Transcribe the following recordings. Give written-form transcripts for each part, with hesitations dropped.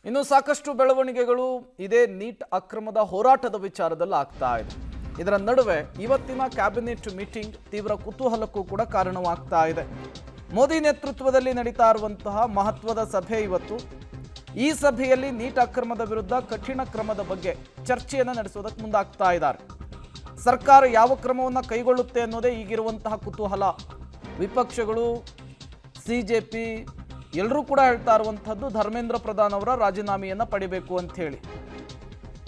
ಇನ್ನು ಸಾಕಷ್ಟು ಬೆಳವಣಿಗೆಗಳು ಇದೇ ನೀಟ್ ಅಕ್ರಮದ ಹೋರಾಟದ ವಿಚಾರದಲ್ಲಿ ಆಗ್ತಾ ಇದೆ. ಇದರ ನಡುವೆ ಇವತ್ತಿನ ಕ್ಯಾಬಿನೆಟ್ ಮೀಟಿಂಗ್ ತೀವ್ರ ಕುತೂಹಲಕ್ಕೂ ಕೂಡ ಕಾರಣವಾಗ್ತಾ ಇದೆ. ಮೋದಿ ನೇತೃತ್ವದಲ್ಲಿ ನಡೀತಾ ಇರುವಂತಹ ಮಹತ್ವದ ಸಭೆ ಇವತ್ತು. ಈ ಸಭೆಯಲ್ಲಿ ನೀಟ್ ಅಕ್ರಮದ ವಿರುದ್ಧ ಕಠಿಣ ಕ್ರಮದ ಬಗ್ಗೆ ಚರ್ಚೆಯನ್ನು ನಡೆಸೋದಕ್ಕೆ ಮುಂದಾಗ್ತಾ ಇದ್ದಾರೆ. ಸರ್ಕಾರ ಯಾವ ಕ್ರಮವನ್ನು ಕೈಗೊಳ್ಳುತ್ತೆ ಅನ್ನೋದೇ ಈಗಿರುವಂತಹ ಕುತೂಹಲ. ವಿಪಕ್ಷಗಳು, ಸಿಜೆಪಿ ಎಲ್ಲರೂ ಕೂಡ ಹೇಳ್ತಾ ಇರುವಂಥದ್ದು ಧರ್ಮೇಂದ್ರ ಪ್ರಧಾನ್ ಅವರ ರಾಜೀನಾಮೆಯನ್ನು ಪಡಿಬೇಕು ಅಂತ ಹೇಳಿ.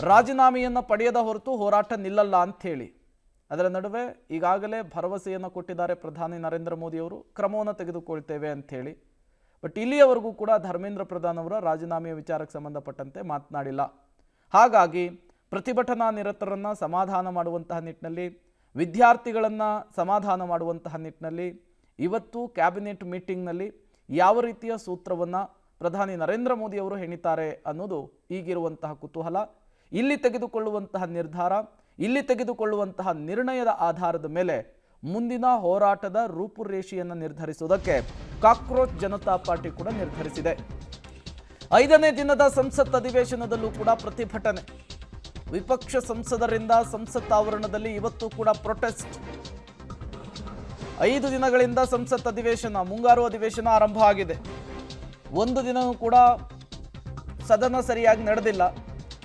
ರಾಜೀನಾಮೆಯನ್ನು ಪಡೆಯದ ಹೊರತು ಹೋರಾಟ ನಿಲ್ಲಲ್ಲ ಅಂತ ಹೇಳಿ. ಅದರ ನಡುವೆ ಈಗಾಗಲೇ ಭರವಸೆಯನ್ನು ಕೊಟ್ಟಿದ್ದಾರೆ ಪ್ರಧಾನಿ ನರೇಂದ್ರ ಮೋದಿ ಅವರು, ಕ್ರಮವನ್ನು ತೆಗೆದುಕೊಳ್ತೇವೆ ಅಂತ ಹೇಳಿ. ಬಟ್ ಇಲ್ಲಿಯವರೆಗೂ ಕೂಡ ಧರ್ಮೇಂದ್ರ ಪ್ರಧಾನ್ ಅವರ ರಾಜೀನಾಮೆಯ ವಿಚಾರಕ್ಕೆ ಸಂಬಂಧಪಟ್ಟಂತೆ ಮಾತನಾಡಿಲ್ಲ. ಹಾಗಾಗಿ ಪ್ರತಿಭಟನಾ ನಿರತರನ್ನು ಸಮಾಧಾನ ಮಾಡುವಂತಹ ನಿಟ್ಟಿನಲ್ಲಿ, ವಿದ್ಯಾರ್ಥಿಗಳನ್ನು ಸಮಾಧಾನ ಮಾಡುವಂತಹ ನಿಟ್ಟಿನಲ್ಲಿ ಇವತ್ತು ಕ್ಯಾಬಿನೆಟ್ ಮೀಟಿಂಗ್ನಲ್ಲಿ ಯಾವ ರೀತಿಯ ಸೂತ್ರವನ್ನು ಪ್ರಧಾನಿ ನರೇಂದ್ರ ಮೋದಿ ಅವರು ಹೆಣಿತಾರೆ ಅನ್ನೋದು ಈಗಿರುವಂತಹ ಕುತೂಹಲ. ಇಲ್ಲಿ ತೆಗೆದುಕೊಳ್ಳುವಂತಹ ನಿರ್ಧಾರ, ಇಲ್ಲಿ ತೆಗೆದುಕೊಳ್ಳುವಂತಹ ನಿರ್ಣಯದ ಆಧಾರದ ಮೇಲೆ ಮುಂದಿನ ಹೋರಾಟದ ರೂಪುರೇಷೆಯನ್ನು ನಿರ್ಧರಿಸುವುದಕ್ಕೆ ಕಾಕ್ರೋಚ್ ಜನತಾ ಪಾರ್ಟಿ ಕೂಡ ನಿರ್ಧರಿಸಿದೆ. 5ನೇ ದಿನದ ಸಂಸತ್ ಅಧಿವೇಶನದಲ್ಲೂ ಕೂಡ ಪ್ರತಿಭಟನೆ. ವಿಪಕ್ಷ ಸಂಸದರಿಂದ ಸಂಸತ್ ಆವರಣದಲ್ಲಿ ಇವತ್ತು ಕೂಡ ಪ್ರೊಟೆಸ್ಟ್. 5 ದಿನಗಳಿಂದ ಸಂಸತ್ ಅಧಿವೇಶನ, ಮುಂಗಾರು ಅಧಿವೇಶನ ಆರಂಭ ಆಗಿದೆ. ಒಂದು ದಿನವೂ ಕೂಡ ಸದನ ಸರಿಯಾಗಿ ನಡೆದಿಲ್ಲ.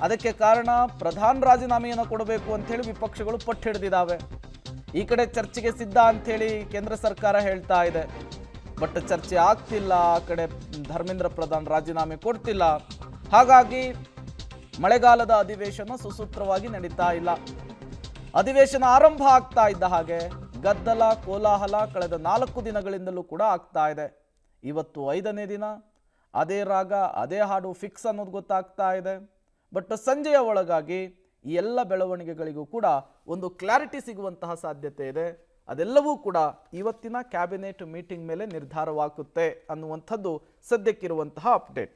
ಅದಕ್ಕೆ ಕಾರಣ ಪ್ರಧಾನ ರಾಜೀನಾಮೆಯನ್ನು ಕೊಡಬೇಕು ಅಂಥೇಳಿ ವಿಪಕ್ಷಗಳು ಪಟ್ಟು ಹಿಡಿದಿದ್ದಾವೆ. ಈ ಕಡೆ ಚರ್ಚೆಗೆ ಸಿದ್ಧ ಅಂಥೇಳಿ ಕೇಂದ್ರ ಸರ್ಕಾರ ಹೇಳ್ತಾ ಇದೆ. ಬಟ್ ಚರ್ಚೆ ಆಗ್ತಿಲ್ಲ. ಆ ಕಡೆ ಧರ್ಮೇಂದ್ರ ಪ್ರಧಾನ್ ರಾಜೀನಾಮೆ ಕೊಡ್ತಿಲ್ಲ. ಹಾಗಾಗಿ ಮಳೆಗಾಲದ ಅಧಿವೇಶನ ಸುಸೂತ್ರವಾಗಿ ನಡೀತಾ ಇಲ್ಲ. ಅಧಿವೇಶನ ಆರಂಭ ಆಗ್ತಾ ಇದ್ದ ಹಾಗೆ ಗದ್ದಲ, ಕೋಲಾಹಲ ಕಳೆದ 4 ದಿನಗಳಿಂದಲೂ ಕೂಡ ಆಗ್ತಾ ಇದೆ. ಇವತ್ತು 5ನೇ ದಿನ. ಅದೇ ರಾಗ, ಅದೇ ಹಾಡು ಫಿಕ್ಸ್ ಅನ್ನೋದು ಗೊತ್ತಾಗ್ತಾ ಇದೆ. ಬಟ್ ಸಂಜೆಯ ಒಳಗಾಗಿ ಈ ಎಲ್ಲ ಬೆಳವಣಿಗೆಗಳಿಗೂ ಕೂಡ ಒಂದು ಕ್ಲಾರಿಟಿ ಸಿಗುವಂತಹ ಸಾಧ್ಯತೆ ಇದೆ. ಅದೆಲ್ಲವೂ ಕೂಡ ಇವತ್ತಿನ ಕ್ಯಾಬಿನೆಟ್ ಮೀಟಿಂಗ್ ಮೇಲೆ ನಿರ್ಧಾರವಾಗುತ್ತೆ ಅನ್ನುವಂಥದ್ದು ಸದ್ಯಕ್ಕಿರುವಂತಹ ಅಪ್ಡೇಟ್.